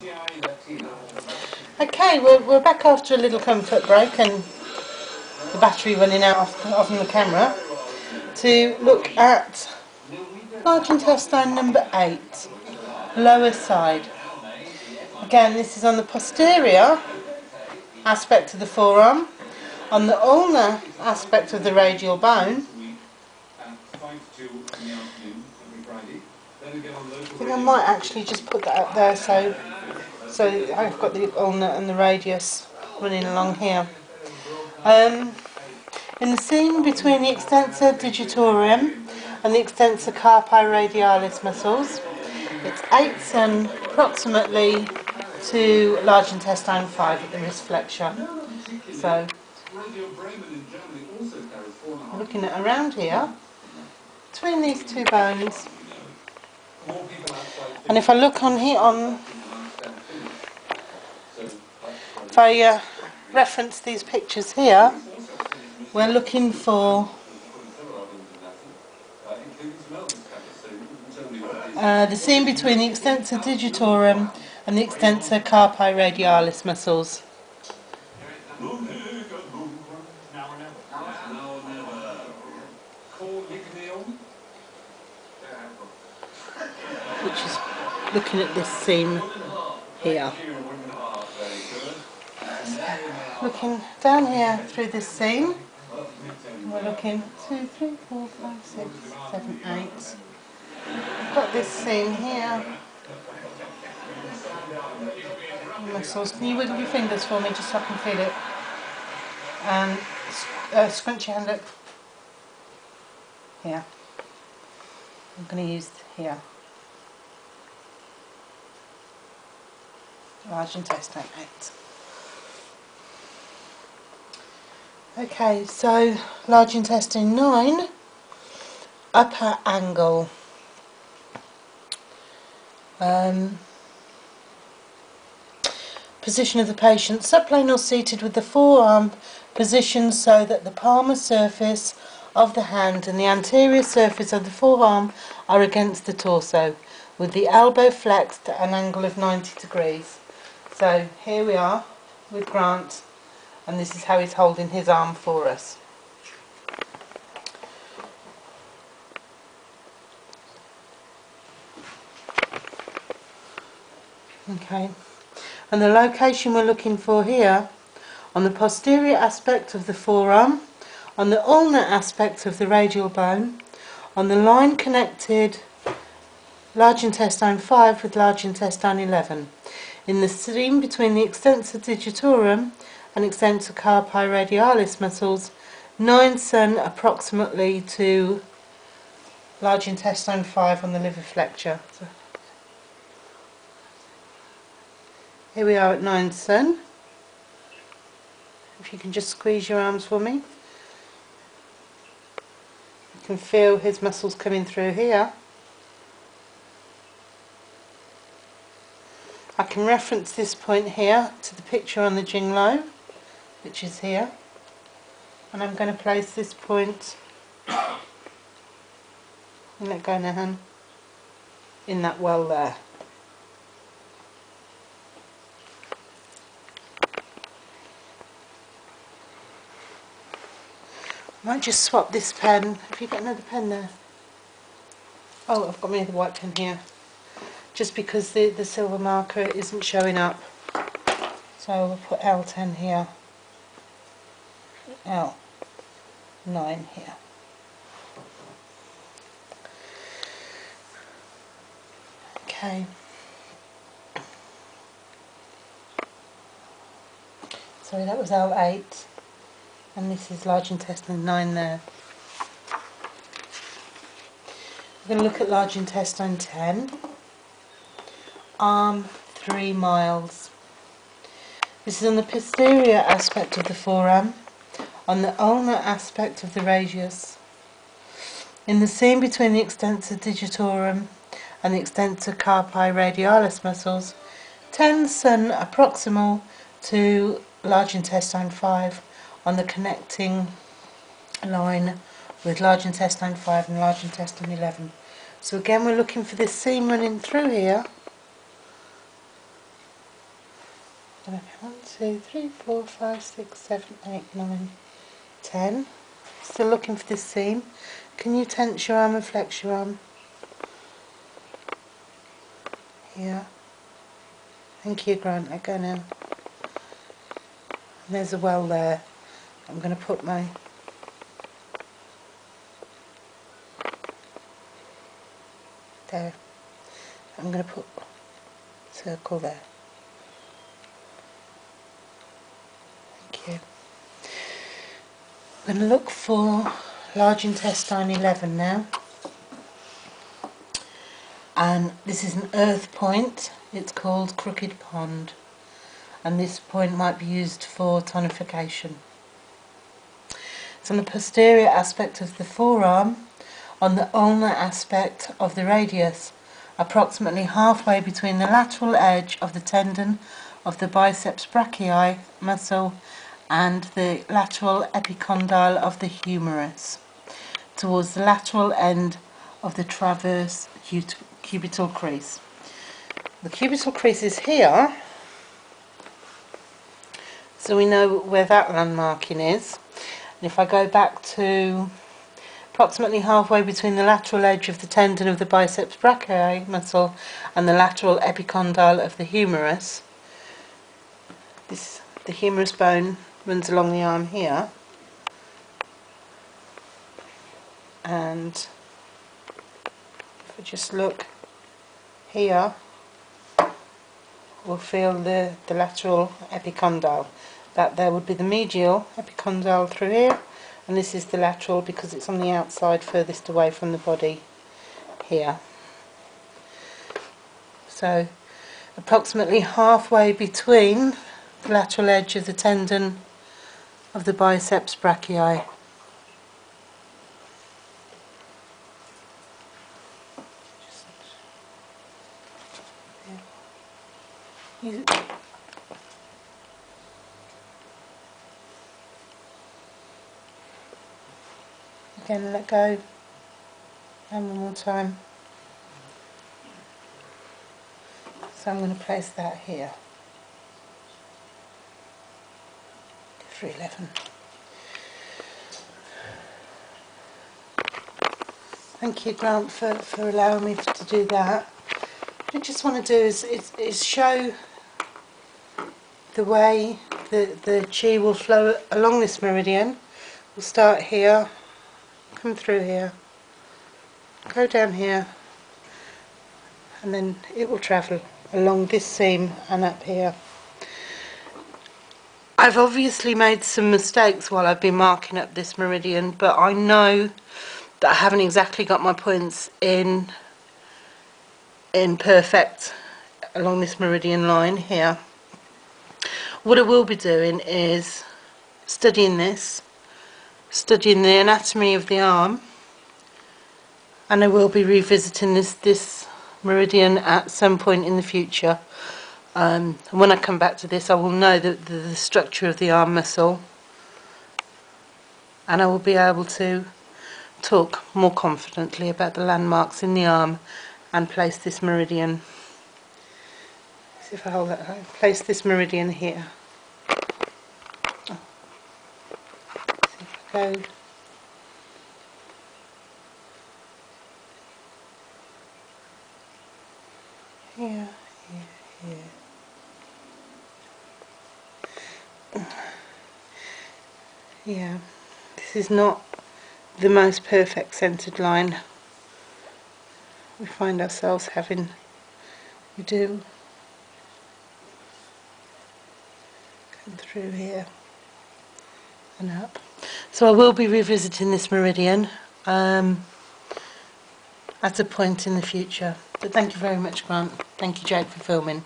Okay, we're back after a little comfort break and the battery running out of the camera to look at large intestine number 8, lower side. Again, this is on the posterior aspect of the forearm, on the ulnar aspect of the radial bone. I think I might actually just put that up there so I've got the ulnar and the radius running along here. In the seam between the extensor digitorum and the extensor carpi radialis muscles, it's 8 cm approximately to large intestine 5 at the wrist flexure. So we're looking at around here, between these two bones. And if I look on here, if I reference these pictures here, we're looking for the seam between the extensor digitorum and the extensor carpi radialis muscles. Which is looking at this seam here. Looking down here through this seam, we're looking 2, 3, 4, 5, 6, 7, 8. We've got this seam here. Muscles. Can you wiggle your fingers for me just so I can feel it? And scrunch your hand up. Here. I'm going to use here. Large intestine 8. Okay, so large intestine 9, upper angle. Position of the patient, supine or seated with the forearm positioned so that the palmar surface of the hand and the anterior surface of the forearm are against the torso, with the elbow flexed at an angle of 90 degrees. So here we are with Grant, and this is how he's holding his arm for us. Okay, and the location we're looking for here, on the posterior aspect of the forearm, on the ulnar aspect of the radial bone, on the line connected large intestine 5 with large intestine 11, in the seam between the extensor digitorum and extensor carpi radialis muscles, 9 cm approximately to large intestine 5 on the liver flexure. So here we are at 9 cm. If you can just squeeze your arms for me. You can feel his muscles coming through here. I can reference this point here to the picture on the Jinglo, which is here. And I'm going to place this point, and let go now, Han, in that well there. I might just swap this pen. Have you got another pen there? Oh, I've got my other white pen here. Just because the silver marker isn't showing up. So we'll put L10 here. L9 here. Okay. Sorry, that was L8. And this is large intestine 9 there. We're going to look at large intestine 10. Arm 3 miles. This is on the posterior aspect of the forearm, on the ulnar aspect of the radius, in the seam between the extensor digitorum and the extensor carpi radialis muscles, 10 cm approximal to large intestine 5 on the connecting line with large intestine 5 and large intestine 11. So again, we're looking for this seam running through here, 1, 2, 3, 4, 5, 6, 7, 8, 9, 10. Still looking for this seam. Can you tense your arm and flex your arm? Here. Thank you, Grant. Let go now. And there's a well there. I'm going to put my there. I'm going to put a circle there. Thank you. I'm going to look for large intestine 11 now. And this is an earth point. It's called Crooked Pond. And this point might be used for tonification. It's on the posterior aspect of the forearm, on the ulnar aspect of the radius, approximately halfway between the lateral edge of the tendon of the biceps brachii muscle and the lateral epicondyle of the humerus, towards the lateral end of the transverse cubital crease. The cubital crease is here, so we know where that landmarking is. And if I go back to approximately halfway between the lateral edge of the tendon of the biceps brachii muscle and the lateral epicondyle of the humerus, the humerus bone runs along the arm here, and if I just look here, we'll feel the lateral epicondyle. That there would be the medial epicondyle through here, and this is the lateral because it's on the outside furthest away from the body here. So approximately halfway between the lateral edge of the tendon of the biceps brachii. Again, let go, and one more time. So I'm going to place that here. 311. Thank you, Grant, for allowing me to do that. What I just want to do is show the way the chi will flow along this meridian. We'll start here, come through here, go down here, and then it will travel along this seam and up here. I've obviously made some mistakes while I've been marking up this meridian, but I know that I haven't exactly got my points in perfect along this meridian line here. What I will be doing is studying this, studying the anatomy of the arm, and I will be revisiting this meridian at some point in the future. And when I come back to this, I will know the structure of the arm muscle, and I will be able to talk more confidently about the landmarks in the arm and place this meridian. See if I hold that high. Place this meridian here. Oh. See if I go. Here, here, here. Yeah, this is not the most perfect centered line we find ourselves having. We do come through here and up. So I will be revisiting this meridian at a point in the future. But thank you very much, Grant. Thank you, Jake, for filming.